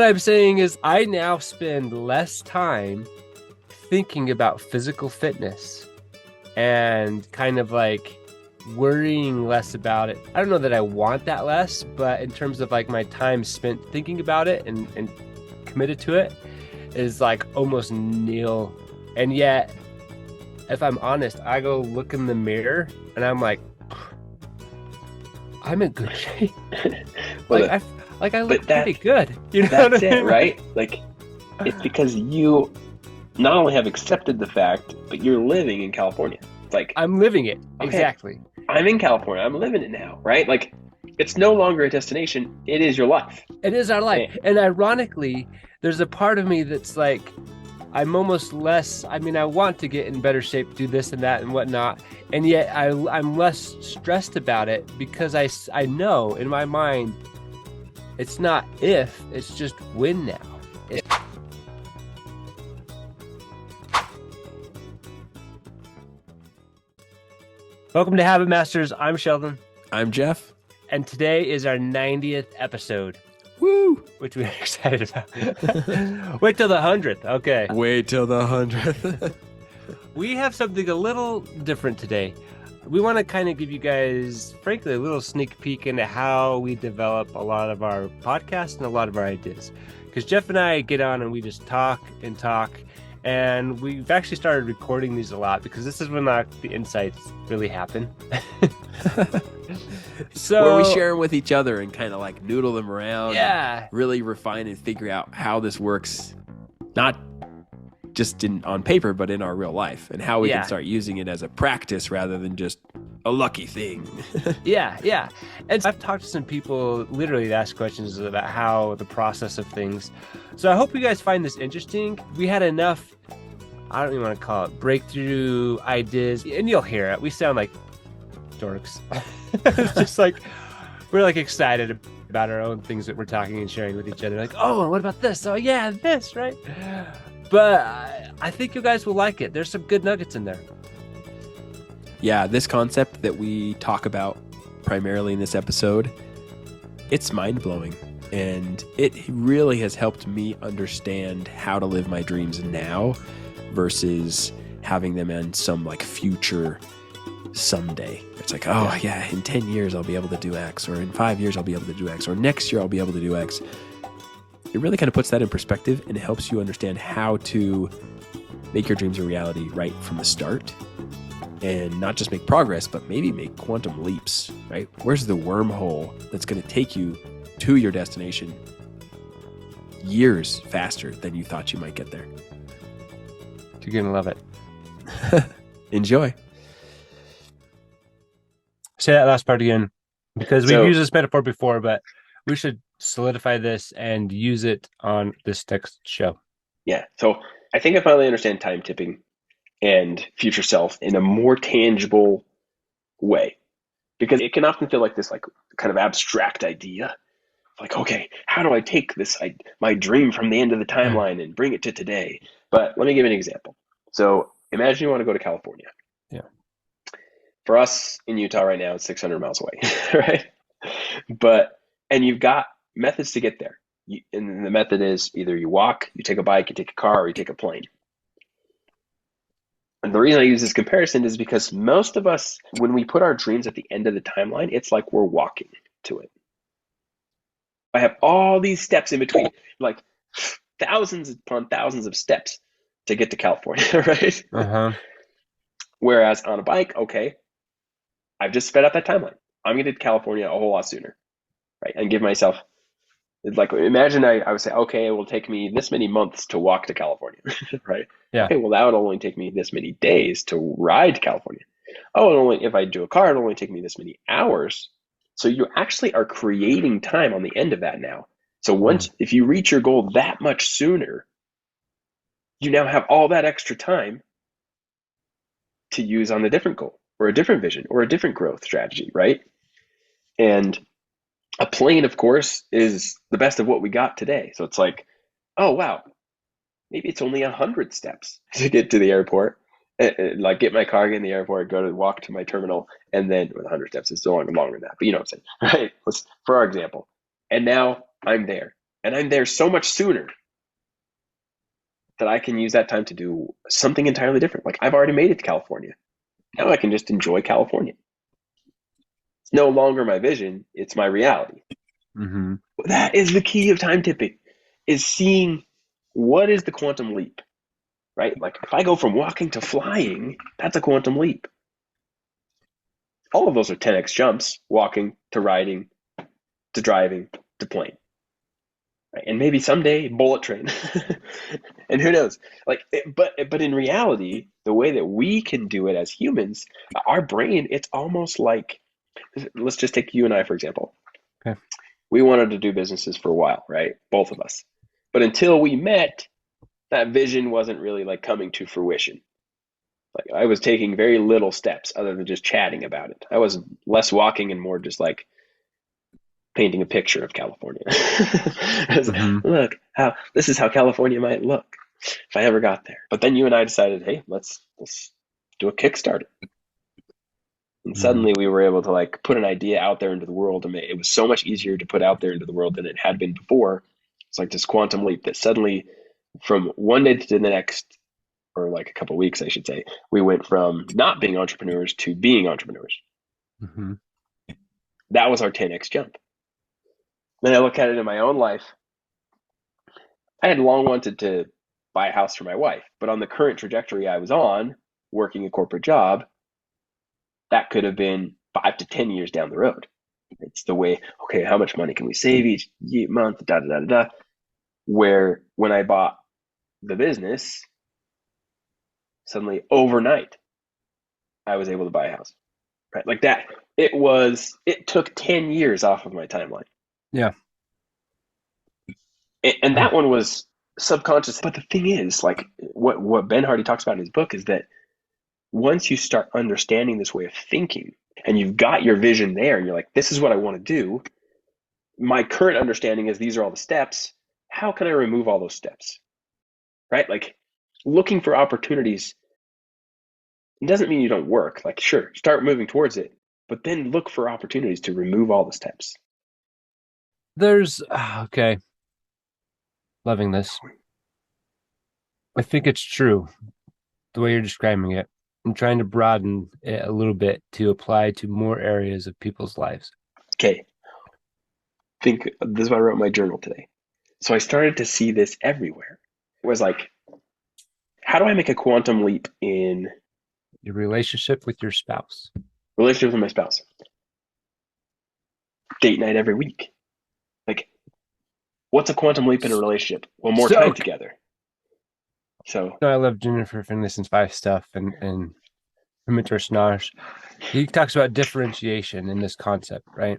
I'm saying is I now spend less time thinking about physical fitness and kind of like worrying less about it. I don't know that I want that less, but in terms of like my time spent thinking about it and committed to it is like almost nil. And yet, if I'm honest, I go look in the mirror and I'm like, I'm in good shape. Well, I look but that pretty good. You know that's what I it, mean? right? Like, it's because you not only have accepted the fact, but you're living in California. It's like, I'm living it. okay, Exactly. I'm in California. I'm living it now, right? Like, it's no longer a destination. It is your life. It is our life. Eh, And ironically, there's a part of me that's like, I'm almost less, I mean, I want to get in better shape, do this and that and whatnot. And yet I'm less stressed about it because I know in my mind, it's not if, it's just when now. Welcome to Habit Masters. I'm Sheldon. I'm Jeff. And today is our 90th episode. Woo! Which we're excited about. Wait till the 100th. Okay. Wait till the 100th. We have something a little different today. We want to kind of give you guys, frankly, a little sneak peek into how we develop a lot of our podcasts and a lot of our ideas. Because Jeff and I get on and we just talk and talk. And we've actually started recording these a lot because this is when the insights really happen. So where we share them with each other and kind of like noodle them around. Yeah. Really refine and figure out how this works, not just on paper, but in our real life, and how we can start using it as a practice rather than just a lucky thing. Yeah. And I've talked to some people literally to ask questions about how the process of things. So I hope you guys find this interesting. We had enough, I don't even want to call it breakthrough ideas, and you'll hear it. We sound like dorks. It's just like we're like excited about our own things that we're talking and sharing with each other. Like, oh, what about this? Oh yeah, this, right? But I think you guys will like it. There's some good nuggets in there. Yeah, this concept that we talk about primarily in this episode, it's mind-blowing. And it really has helped me understand how to live my dreams now versus having them in some like future someday. It's like, oh yeah, in 10 years I'll be able to do X, or in 5 years I'll be able to do X, or next year I'll be able to do X. It really kind of puts that in perspective and helps you understand how to make your dreams a reality right from the start, and not just make progress, but maybe make quantum leaps, right? Where's the wormhole that's going to take you to your destination years faster than you thought you might get there? You're going to love it. Enjoy. Say that last part again, because we've used this metaphor before, but we should solidify this and use it on this next show. Yeah. So I think I finally understand time tipping and future self in a more tangible way, because it can often feel like this like kind of abstract idea. Like, okay, how do I take this, my dream from the end of the timeline and bring it to today? But let me give you an example. So imagine you want to go to California. Yeah. For us in Utah right now, it's 600 miles away, right? And you've got methods to get there. And the method is either you walk, you take a bike, you take a car, or you take a plane. And the reason I use this comparison is because most of us, when we put our dreams at the end of the timeline, it's like we're walking to it. I have all these steps in between, like thousands upon thousands of steps to get to California, right? Uh-huh. Whereas on a bike, okay, I've just sped up that timeline. I'm going to get to California a whole lot sooner, right? And give myself, like, imagine I would say, okay, it will take me this many months to walk to California, right? Yeah. Okay, well, that would only take me this many days to ride to California. Oh, if I do a car, it'll only take me this many hours. So you actually are creating time on the end of that now. So if you reach your goal that much sooner, you now have all that extra time to use on a different goal or a different vision or a different growth strategy, right? And a plane, of course, is the best of what we got today. So it's like, oh, wow, maybe it's only 100 steps to get to the airport. Like get my car, get in the airport, walk to my terminal, and then with 100 steps, it's still longer than that. But you know what I'm saying, right? For our example. And now I'm there. And I'm there so much sooner that I can use that time to do something entirely different. Like I've already made it to California. Now I can just enjoy California. It's no longer my vision, it's my reality. Mm-hmm. That is the key of time tipping, is seeing what is the quantum leap, right? Like if I go from walking to flying, that's a quantum leap. All of those are 10x jumps, walking to riding to driving to plane. Right? And maybe someday bullet train. And who knows? Like but in reality, the way that we can do it as humans, our brain, it's almost like, let's just take you and I for example. Okay. We wanted to do businesses for a while, right? Both of us. But until we met, that vision wasn't really like coming to fruition. Like I was taking very little steps other than just chatting about it. I was less walking and more just like painting a picture of California. Mm-hmm. Look, how this is how California might look if I ever got there. But then you and I decided, hey, let's do a Kickstarter. And Mm-hmm. suddenly we were able to like put an idea out there into the world, and it was so much easier to put out there into the world than it had been before. It's like this quantum leap that suddenly, from one day to the next, or like a couple of weeks, I should say, we went from not being entrepreneurs to being entrepreneurs. Mm-hmm. That was our 10x jump. Then I look at it in my own life. I had long wanted to buy a house for my wife, but on the current trajectory I was on, working a corporate job, that could have been 5 to 10 years down the road. It's the way, okay, how much money can we save each month, da da da da. Where when I bought the business, suddenly overnight, I was able to buy a house. Right? Like that. It took 10 years off of my timeline. Yeah. And that one was subconscious. But the thing is, like what Ben Hardy talks about in his book is that once you start understanding this way of thinking and you've got your vision there and you're like, this is what I want to do. My current understanding is these are all the steps. How can I remove all those steps? Right? Like looking for opportunities, it doesn't mean you don't work. Like, sure, start moving towards it, but then look for opportunities to remove all the steps. There's okay. Loving this. I think it's true the way you're describing it. I'm trying to broaden it a little bit to apply to more areas of people's lives. Okay. Think this is what I wrote in my journal today. So I started to see this everywhere. It was like, how do I make a quantum leap in Your relationship with your spouse. relationship with my spouse? Date night every week. Like, what's a quantum leap in a relationship? Well, more time together. So I love Jennifer Finlayson's Five Stuff and Mentor Snarsh. He talks about differentiation in this concept, right?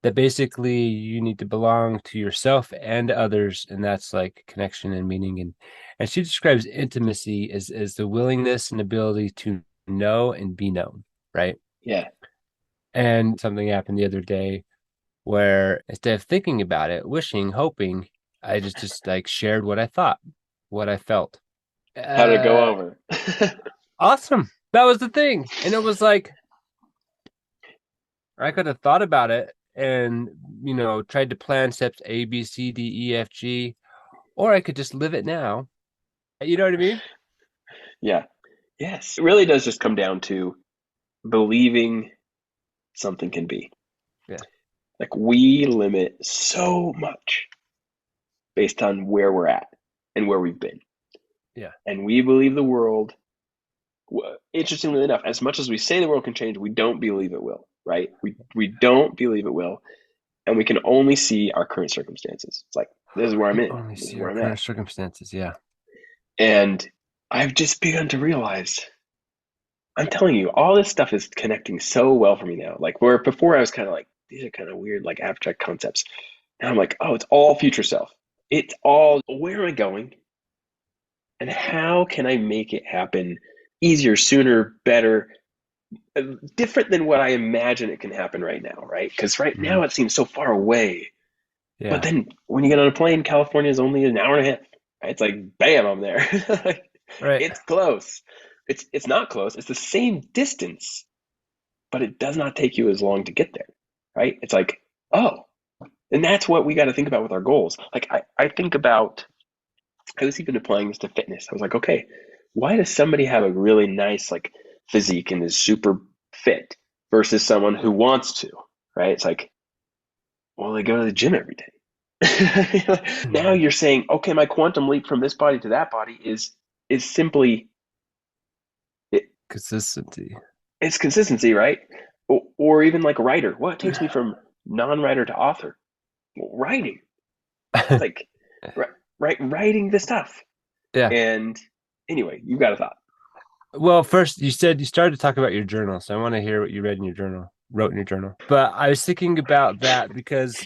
That basically you need to belong to yourself and others, and that's like connection and meaning. And she describes intimacy as the willingness and ability to know and be known, right? yeah. And something happened the other day where instead of thinking about it, wishing, hoping, I just like shared what I thought, what I felt. How did it go over? Awesome. That was the thing. And it was like I could have thought about it and, tried to plan steps A, B, C, D, E, F, G, or I could just live it now. You know what I mean? Yeah. Yes. It really does just come down to believing something can be. Yeah. Like we limit so much based on where we're at and where we've been. Yeah. And we believe the world, interestingly enough, as much as we say the world can change, we don't believe it will, right? We don't believe it will. And we can only see our current circumstances. It's like, this is where I'm in. Only This is see where our I'm current at. circumstances. Yeah. And I've just begun to realize, I'm telling you, all this stuff is connecting so well for me now. Like where before I was kind of like, these are kind of weird, like abstract concepts. Now I'm like, oh, it's all future self. It's all, where am I going? And how can I make it happen easier, sooner, better, different than what I imagine it can happen right now, right? Because right Mm-hmm. now it seems so far away. Yeah. But then when you get on a plane, California is only an hour and a half. Right? It's like, bam, I'm there. Right. It's close. It's not close. It's the same distance, but it does not take you as long to get there, right? It's like, oh, And that's what we got to think about with our goals. Like I think about, I was even applying this to fitness. I was like, okay, why does somebody have a really nice like physique and is super fit versus someone who wants to, right? It's like, well, they go to the gym every day. Now you're saying, okay, my quantum leap from this body to that body is simply it, Consistency. it's consistency, right? Or even like a writer. What takes me from non-writer to author? Well, writing, like writing the stuff. Yeah. And anyway, you got a thought. Well, first you said you started to talk about your journal, so I want to hear what you read in your journal, wrote in your journal. But I was thinking about that because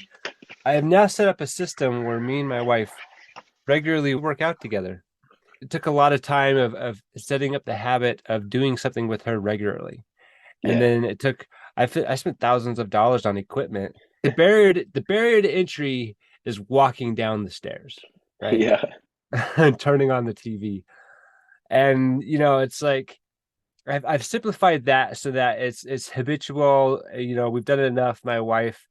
I have now set up a system where me and my wife regularly work out together. It took a lot of time of setting up the habit of doing something with her regularly. And Yeah. then it took I spent thousands of dollars on equipment. The barrier to entry is walking down the stairs, right? Yeah. And turning on the TV. And it's like I've simplified that so that it's habitual. We've done it enough. My wife,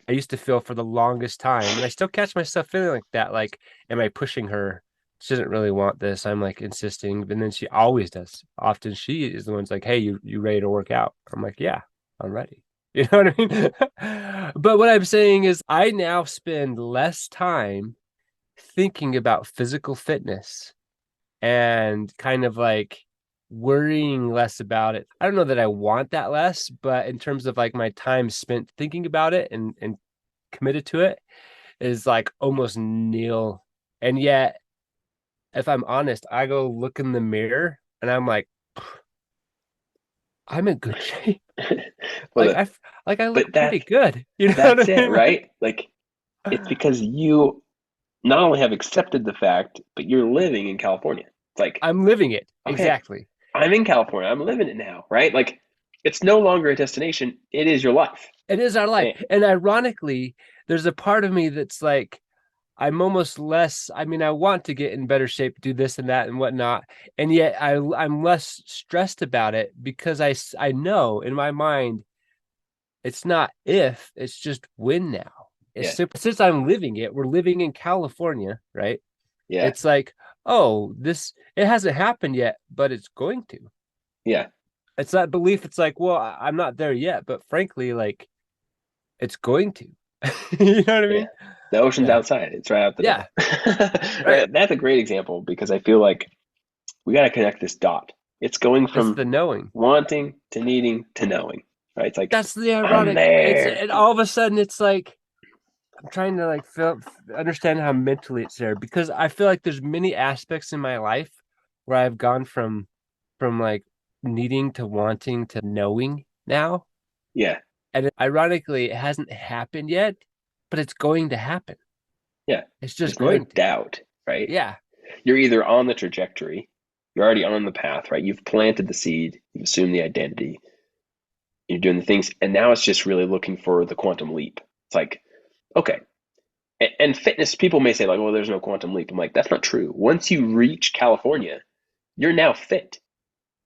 I used to feel for the longest time, and I still catch myself feeling like that. Like, am I pushing her? She doesn't really want this. I'm like insisting, but then she always does. Often she is the one's like, "Hey, you ready to work out?" I'm like, "Yeah, I'm ready." You know what I mean? But what I'm saying is, I now spend less time thinking about physical fitness and kind of like worrying less about it. I don't know that I want that less, but in terms of like my time spent thinking about it and committed to it is like almost nil. And yet, if I'm honest, I go look in the mirror and I'm like, I'm in good shape. Well, Like I but look pretty good. You know that's what I it, mean? right? Like it's because you not only have accepted the fact, but you're living in California. It's like, I'm living it. okay, Exactly. I'm in California. I'm living it now, right? Like it's no longer a destination. It is your life. It is our life. Eh, And ironically, there's a part of me that's like, I'm almost less, I mean, I want to get in better shape, do this and that and whatnot. And yet I'm less stressed about it because I know in my mind, it's not if, it's just when now. It's yeah, simple. Since I'm living it, we're living in California, right? yeah, It's like, oh, it hasn't happened yet, but it's going to. yeah, It's that belief. It's like, well, I'm not there yet, but frankly, like, it's going to. You know what I yeah. mean? The ocean's Yeah. outside. It's right out the door. Yeah. Right. Right. That's a great example because I feel like we got to connect this dot. It's going It's from the knowing. wanting to needing to knowing. Right. It's like That's the I'm ironic. there. And all of a sudden it's like I'm trying to like understand how mentally it's there because I feel like there's many aspects in my life where I've gone from like needing to wanting to knowing now. Yeah, And ironically, it hasn't happened yet, but it's going to happen. yeah. It's just There's no going to. doubt. Right. Yeah. You're either on the trajectory, you're already on the path. Right. You've planted the seed. You've assumed the identity. You're doing the things, and now it's just really looking for the quantum leap. It's like, okay, and fitness people may say like, well, there's no quantum leap. I'm like, that's not true. Once you reach California, you're now fit,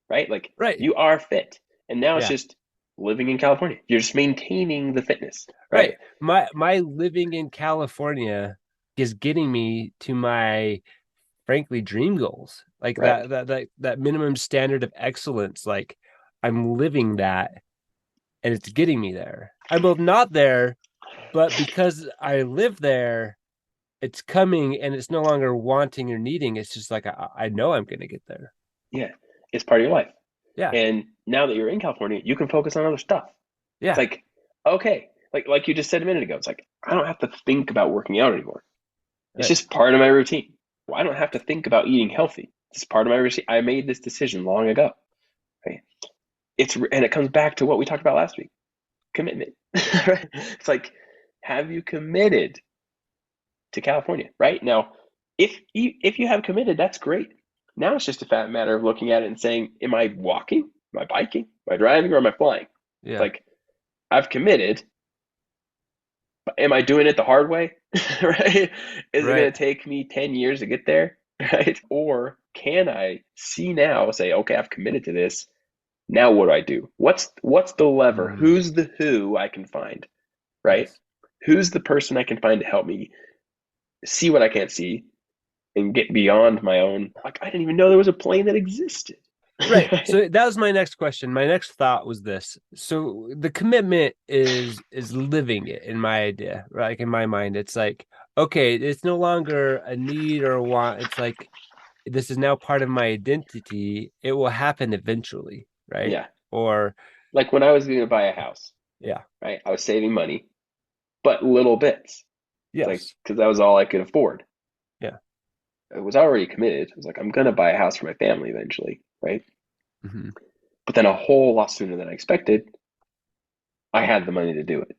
right? Like Right. you are fit, and now it's Yeah. just living in California. You're just maintaining the fitness, right? Right. My living in California is getting me to my frankly dream goals. Like Right. that minimum standard of excellence. Like I'm living that and it's getting me there. I'm both not there, but because I live there, it's coming and it's no longer wanting or needing. It's just like I know I'm gonna get there. Yeah, it's part of your life. Yeah. And now that you're in California, you can focus on other stuff. It's Yeah. like, okay, like you just said a minute ago, it's like I don't have to think about working out anymore. It's Right. just part of my routine. Well, I don't have to think about eating healthy. It's part of my routine. I made this decision long ago. Right? And it comes back to what we talked about last week: commitment. Right? It's like, have you committed to California? Right now, if you have committed, that's great. Now it's just a fat matter of looking at it and saying, am I walking? Am I biking? Am I driving? Or am I flying? It's Yeah. like I've committed. Am I doing it the hard way? Right? Is it going Right. to take me 10 years to get there? Right? Or can I see now, say, okay, I've committed to this. Now what do I do? What's the lever? Mm, Who's the who I can find? Right? yes. Who's the person I can find to help me see what I can't see and get beyond my own? Like, I didn't even know there was a plane that existed. Right. So that was my next question. My next thought was this. So the commitment is living it in my idea, right? Like in my mind, it's like, okay, it's no longer a need or a want. It's like this is now part of my identity. It will happen eventually, right? Yeah. Or Like when I was going to buy a house, yeah. right? I was saving money, but little bits. It's like, Yes. because that was all I could afford. Yeah. I was already committed. I was like, I'm going to buy a house for my family eventually, right? Hmm. But then a whole lot sooner than I expected, I had the money to do it.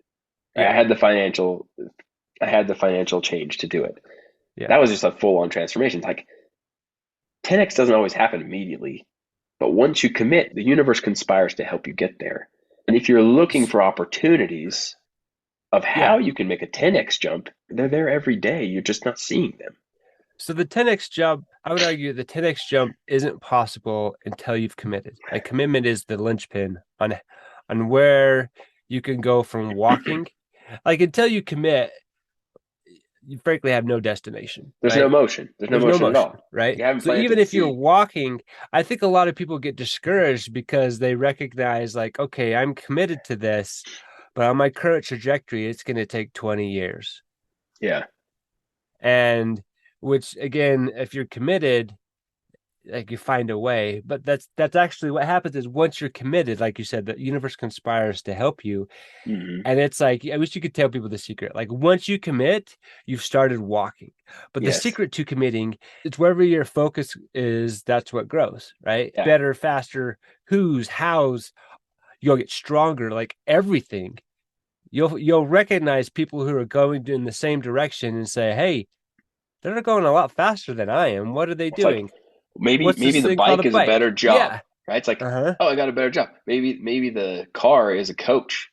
Right? Yeah. I had the financial change to do it. Yeah. That was just a full on transformation. It's like 10x doesn't always happen immediately, but once you commit, the universe conspires to help you get there. And if you're looking for opportunities of how Yeah. you can make a 10x jump, they're there every day. You're just not seeing them. So the 10x jump, I would argue the 10x jump isn't possible until you've committed. Like commitment is the linchpin on where you can go from walking. Like until you commit, you frankly have no destination, There's no right? motion. There's no There's no motion at motion, all. right? You haven't So planted even the if you're seed. walking, I think a lot of people get discouraged because they recognize, like, okay, I'm committed to this, but on my current trajectory, it's going to take 20 years. Yeah. And which, again, if you're committed, like you find a way. But that's actually what happens is once you're committed, like you said, the universe conspires to help you. Hmm. And it's like, I wish you could tell people the secret. Like once you commit, you've started walking. But the Yes. secret to committing, it's wherever your focus is, that's what grows, right? Yeah. Better, faster, who's, how's, you'll get stronger, like everything. You'll recognize people who are going in the same direction and say, hey, they're going a lot faster than I am. What are they It's like doing? maybe What's this the thing called a bike is a better bike? job, Yeah. right? It's like, Uh-huh. oh, I got a better job. Maybe the car is a coach.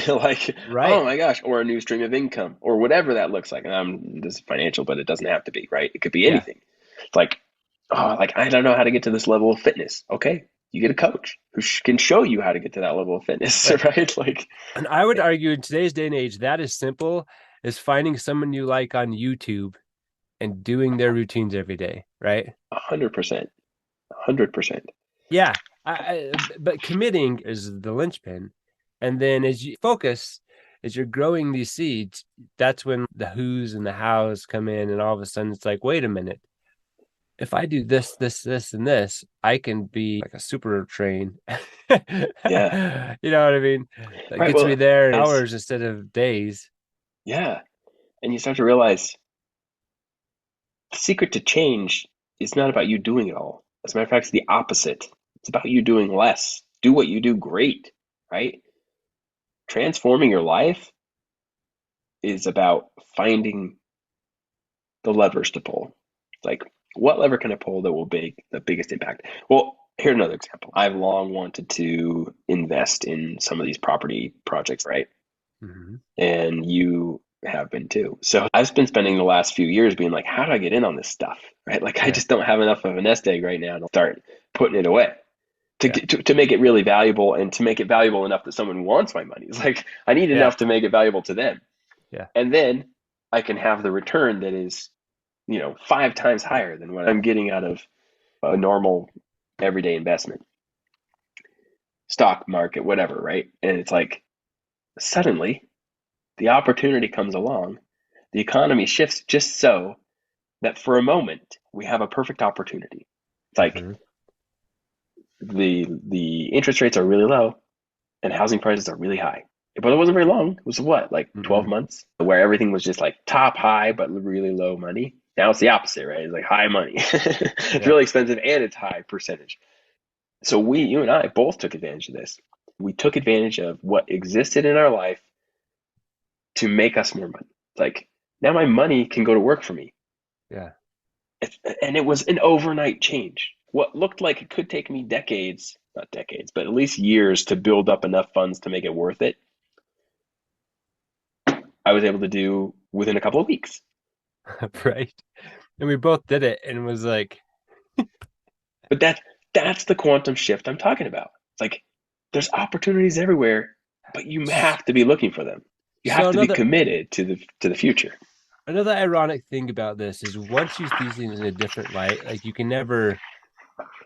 Like, oh Right. my gosh, or a new stream of income, or whatever that looks like. And this is financial, but it doesn't have to be, right? It could be Yeah. anything. It's like, oh, like I don't know how to get to this level of fitness. Okay, you get a coach who can show you how to get to that level of fitness, Right. right? Like, And I would argue in today's day and age, that is simple as finding someone you like on YouTube and doing their routines every day, right? 100%, 100%. Yeah. But committing is the linchpin. And then as you focus, as you're growing these seeds, that's when the who's and the hows come in. And all of a sudden it's like, wait a minute. If I do this, this, this, and this, I can be like a super train. Yeah, You know what I mean? That right. gets me Well, there in it's hours instead of days. yeah, and you start to realize the secret to change is not about you doing it all. As a matter of fact, it's the opposite. It's about you doing less. Do what you do great, right? Transforming your life is about finding the levers to pull. Like, what lever can I pull that will make the biggest impact? Well, here's another example. I've long wanted to invest in some of these property projects, right? Mm-hmm. And you have been too. So I've been spending the last few years being like, how do I get in on this stuff? Right? Like I Yeah. just don't have enough of a nest egg right now to start putting it away. Yeah. To make it really valuable and to make it valuable enough that someone wants my money. It's like I need Yeah. enough to make it valuable to them. Yeah. And then I can have the return that is, 5 times higher than what I'm getting out of a normal everyday investment, stock market, whatever, right? And it's like suddenly the opportunity comes along, the economy shifts just so that for a moment we have a perfect opportunity. It's like Mm-hmm. the interest rates are really low and housing prices are really high. But it wasn't very long. It was what, like Mm-hmm. 12 months where everything was just like top high but really low money. Now it's the opposite, right? It's like high money. It's Yeah. really expensive and it's high percentage. So you and I both took advantage of this. We took advantage of what existed in our life to make us more money. Like now my money can go to work for me. Yeah. And it was an overnight change. What looked like it could take me decades, not decades, but at least years to build up enough funds to make it worth it, I was able to do within a couple of weeks. Right. And we both did it and was like, But that's the quantum shift I'm talking about. It's like there's opportunities everywhere, but you have to be looking for them. You So have to be committed to the future. another ironic thing about this is once you see these things in a different light, like you can never,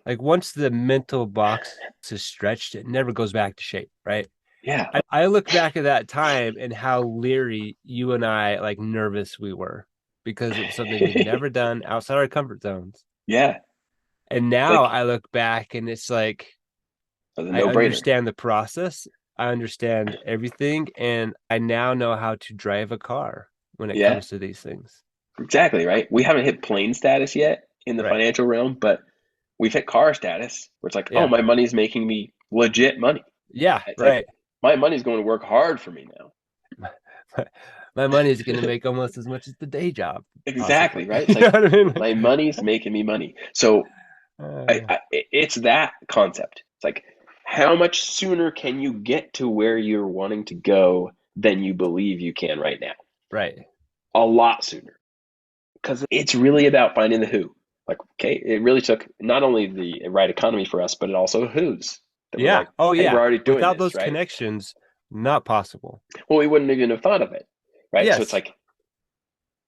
like once the mental box is stretched, it never goes back to shape, right? Yeah. I look back at that time and how leery you and I, like nervous we were because it was something we'd never done outside our comfort zones. Yeah. And It's now like I look back and it's like a I no-brainer. understand the process. I understand everything, and I now know how to drive a car when it Yeah. comes to these things. Exactly, right? We haven't hit plane status yet in the Right. financial realm, but we've hit car status where it's like, oh, Yeah. my money's making me legit money. Yeah. It's like Right. my money's going to work hard for me now. My money is going to make almost as much as the day job, Exactly, possibly. right? It's You know like what I mean? my money's making me money. So Uh, it's that concept. It's like how much sooner can you get to where you're wanting to go than you believe you can right now? right. A lot sooner. Because it's really about finding the who. Like, okay, it really took not only the right economy for us, but it also who's that we're Yeah. like, Oh, hey, we're yeah. already doing Without this, those right? connections, not possible. Well, we wouldn't even have thought of it, right? So it's Yes. like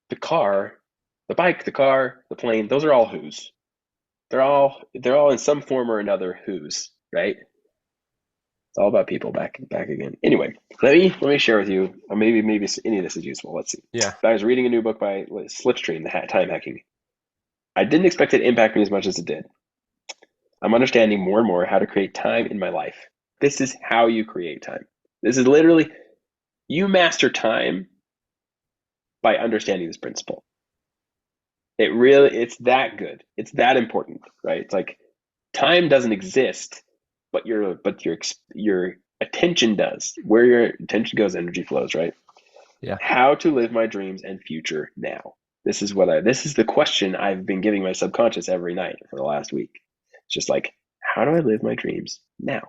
the car, the bike, the car, the plane, those are all who's. They're all in some form or another who's, right? It's all about people back again. Anyway, let me share with you, or maybe any of this is useful. Let's see. Yeah. I was reading a new book by Slipstream, Time Hacking. I didn't expect it to impact me as much as it did. I'm understanding more and more how to create time in my life. This is how you create time. This is literally, you master time by understanding this principle. It's that good. It's that important, right? It's like time doesn't exist, but your attention does. Where your attention goes, energy flows, right? Yeah. How to live my dreams and future now. This is the question I've been giving my subconscious every night for the last week. It's just like, how do I live my dreams now?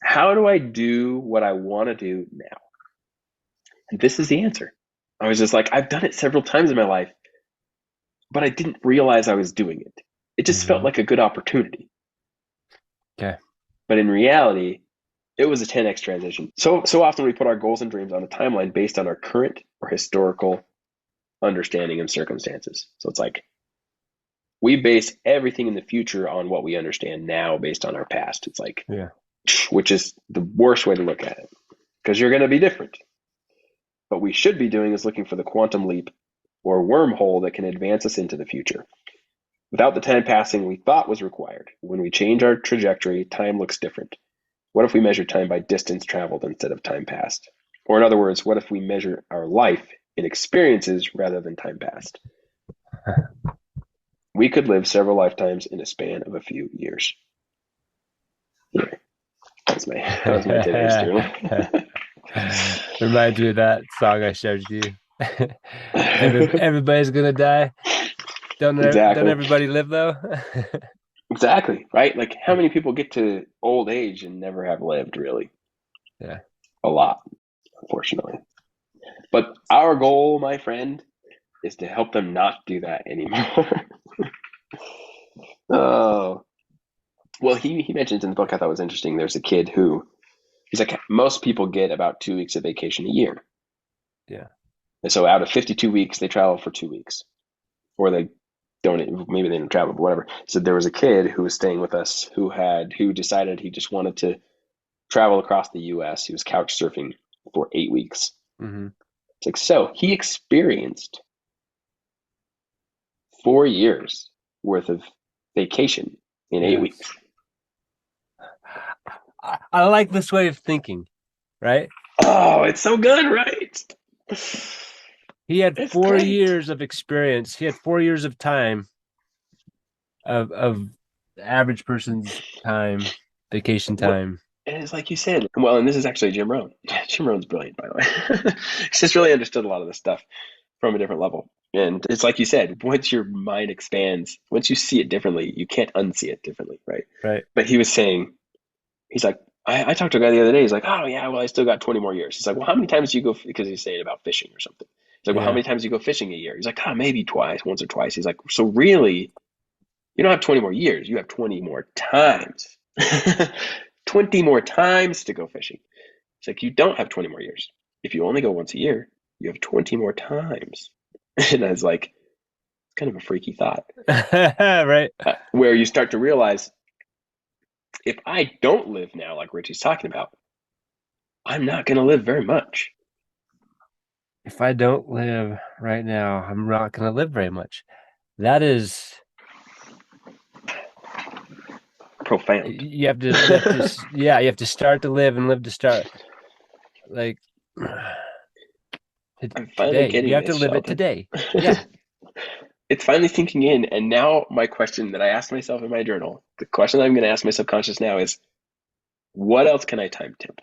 How do I do what I want to do now? And this is the answer. I was just like, I've done it several times in my life, but I didn't realize I was doing it. It just felt Mm-hmm. like a good opportunity. Okay. But in reality, it was a 10x transition. So often we put our goals and dreams on a timeline based on our current or historical understanding and circumstances. So it's like we base everything in the future on what we understand now based on our past. It's like, Yeah. which is the worst way to look at it because you're going to be different. What we should be doing is looking for the quantum leap or wormhole that can advance us into the future. Without the time passing we thought was required, when we change our trajectory, time looks different. What if we measure time by distance traveled instead of time passed? Or in other words, what if we measure our life in experiences rather than time passed? We could live several lifetimes in a span of a few years. Anyway, that was my today's journal. Reminds me of that song I showed you. Everybody's gonna die. Don't Exactly. everybody live though? Exactly. Right? Like how many people get to old age and never have lived really? Yeah. A lot, unfortunately. But our goal, my friend, is to help them not do that anymore. Oh. Well, he mentions in the book I thought was interesting. There's a kid who he's like most people get about 2 weeks of vacation a year. Yeah. And so out of 52 weeks, they travel for 2 weeks. Or they don't, maybe they didn't travel, but whatever. So there was a kid who was staying with us who decided he just wanted to travel across the US. He was couch surfing for 8 weeks. Mm-hmm. It's like, so he experienced 4 years worth of vacation in 8 weeks. I like this way of thinking, right? Oh, it's so good, right? He had It's 4 years great. of experience. He had 4 years of time of the average person's time, vacation What time. and it's like you said, well, and this is actually Jim Rohn. Jim Rohn's brilliant, by the way. He's just really understood a lot of this stuff from a different level. And it's like you said, once your mind expands, once you see it differently, you can't unsee it differently, right? Right. But he was saying, he's like, I talked to a guy the other day. He's like, oh yeah, well, I still got 20 more years. He's like, well, how many times do you go? Because he's saying about fishing or something. He's like, well, how Yeah. many times do you go fishing a year? He's like, maybe twice, once or twice. He's like, so really, you don't have 20 more years. You have 20 more times. 20 more times to go fishing. It's like, you don't have 20 more years. if you only go once a year, you have 20 more times. And I was like, it's kind of a freaky thought. Right. Where you start to realize, if I don't live now, like Richie's talking about, I'm not going to live very much. If I don't live right now, I'm not going to live very much. That is Profound. you have to you have to start to live and live to start. Like I'm finally today, getting you have this, to live it Sheldon. today. Yeah. It's finally sinking in. And now my question that I asked myself in my journal, the question I'm going to ask my subconscious now is, what else can I time tip?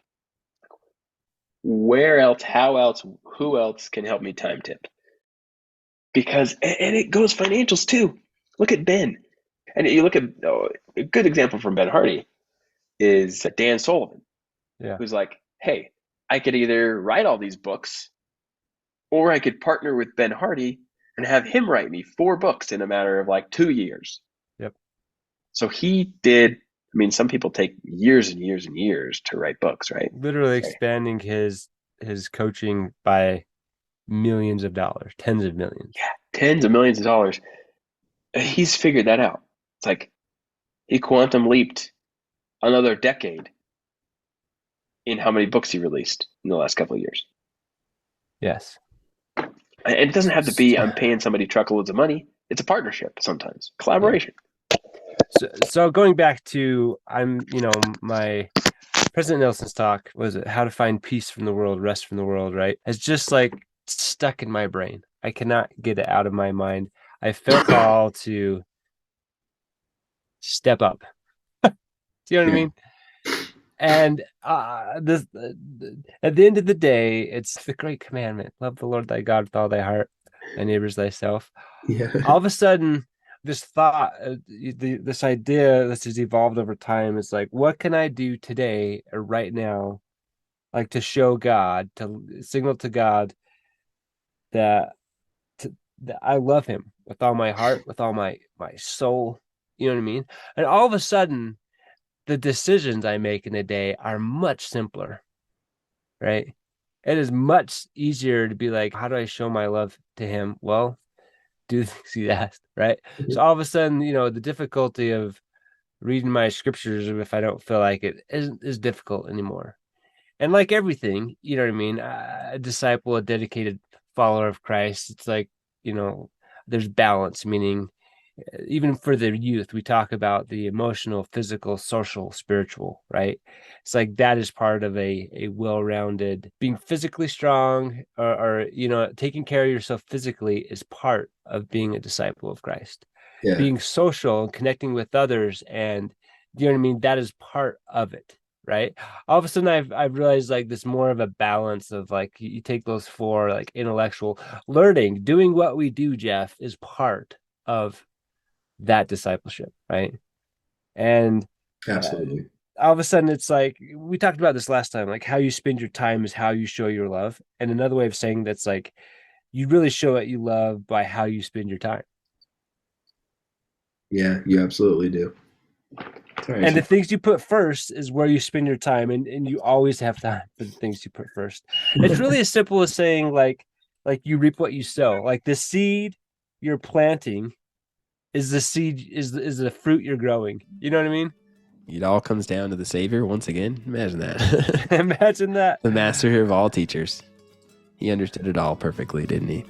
Where else, how else, who else can help me time tip? Because, and it goes financials too. Look at Ben. And you look at, a good example from Ben Hardy is Dan Sullivan, Yeah. who's like, hey, I could either write all these books, or I could partner with Ben Hardy and have him write me 4 books in a matter of like 2 years. Yep. So he did. I mean, some people take years and years and years to write books, right? Literally expanding his coaching by millions of dollars, tens of millions. Yeah, tens of millions of dollars. He's figured that out. It's like he quantum leaped another decade in how many books he released in the last couple of years. Yes. And it doesn't have to be I'm paying somebody truckloads of money. It's a partnership sometimes, collaboration. So going back to my President Nelson's talk, was it how to find peace from the world, rest from the world, right? It's just like stuck in my brain. I cannot get it out of my mind. I feel called to step up. Do you know what I mean? And this at the end of the day, it's the great commandment: love the Lord thy God with all thy heart, thy neighbors thyself. Yeah. All of a sudden, this thought, this idea that's just evolved over time is like, what can I do today or right now, like to show God, to signal to God that I love him with all my heart, with all my soul. You know what I mean? And all of a sudden, the decisions I make in a day are much simpler, right? It is much easier to be like, how do I show my love to him? Well, do the things he asked, right? So all of a sudden, the difficulty of reading my scriptures, if I don't feel like it, isn't as difficult anymore. And like everything, you know what I mean? A disciple, a dedicated follower of Christ, it's like, there's balance, meaning even for the youth, we talk about the emotional, physical, social, spiritual, right? It's like that is part of a well-rounded, being physically strong or taking care of yourself physically is part of being a disciple of Christ. Yeah. Being social and connecting with others, and you know what I mean? That is part of it, right? All of a sudden I've realized like this more of a balance of like you take those 4, like intellectual learning, doing what we do, Jeff, is part of that discipleship, right? And Absolutely. all of a sudden it's like we talked about this last time, like how you spend your time is how you show your love. And another way of saying that's like you really show what you love by how you spend your time. Yeah, you absolutely do. Sorry, and the things you put first is where you spend your time, and you always have time for the things you put first. It's really as simple as saying like you reap what you sow. Like the seed you're planting is the seed, is the fruit you're growing. You know what I mean? It all comes down to the Savior once again. Imagine that. Imagine that. The master of all teachers. He understood it all perfectly, didn't he?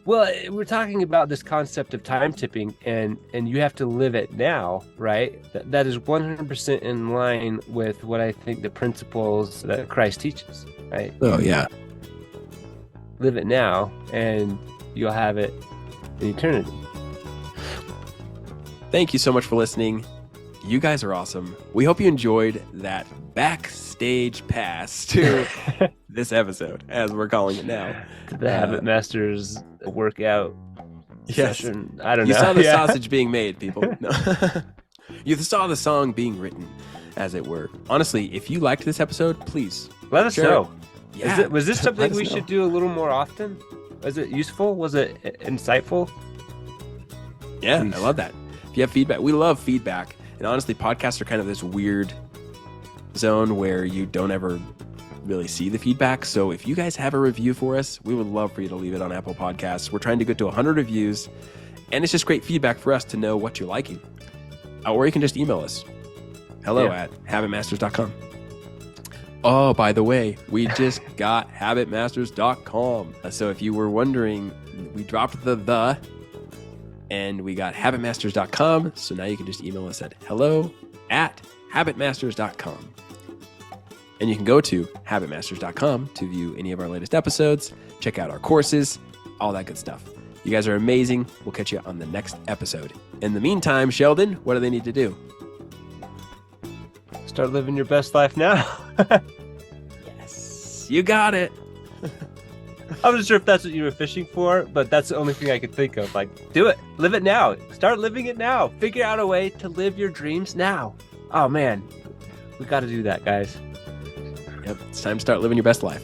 Well, we're talking about this concept of time tipping, and you have to live it now, right? That is 100% in line with what I think the principles that Christ teaches, right? Oh, yeah. Live it now, and you'll have it in eternity. Thank you so much for listening. You guys are awesome. We hope you enjoyed that backstage pass to this episode, as we're calling it now. The Habit Masters workout session. I don't know. You saw the sausage being made, people. No. You saw the song being written, as it were. Honestly, if you liked this episode, please let us know. Yeah, was this something we should do a little more often? Was it useful? Was it insightful? Yeah, please. I love that. If you have feedback, we love feedback. And honestly, podcasts are kind of this weird zone where you don't ever really see the feedback. So if you guys have a review for us, we would love for you to leave it on Apple Podcasts. We're trying to get to 100 reviews, and it's just great feedback for us to know what you're liking. Or you can just email us. hello@habitmasters.com. Oh, by the way, we just got habitmasters.com. So if you were wondering, we dropped the, and we got habitmasters.com. So now you can just email us at hello@habitmasters.com. And you can go to habitmasters.com to view any of our latest episodes, check out our courses, all that good stuff. You guys are amazing. We'll catch you on the next episode. In the meantime, Sheldon, what do they need to do? Start living your best life now. Yes, you got it. I wasn't sure if that's what you were fishing for, but that's the only thing I could think of. Like, do it. Live it now. Start living it now. Figure out a way to live your dreams now. Oh, man. We got to do that, guys. Yep, it's time to start living your best life.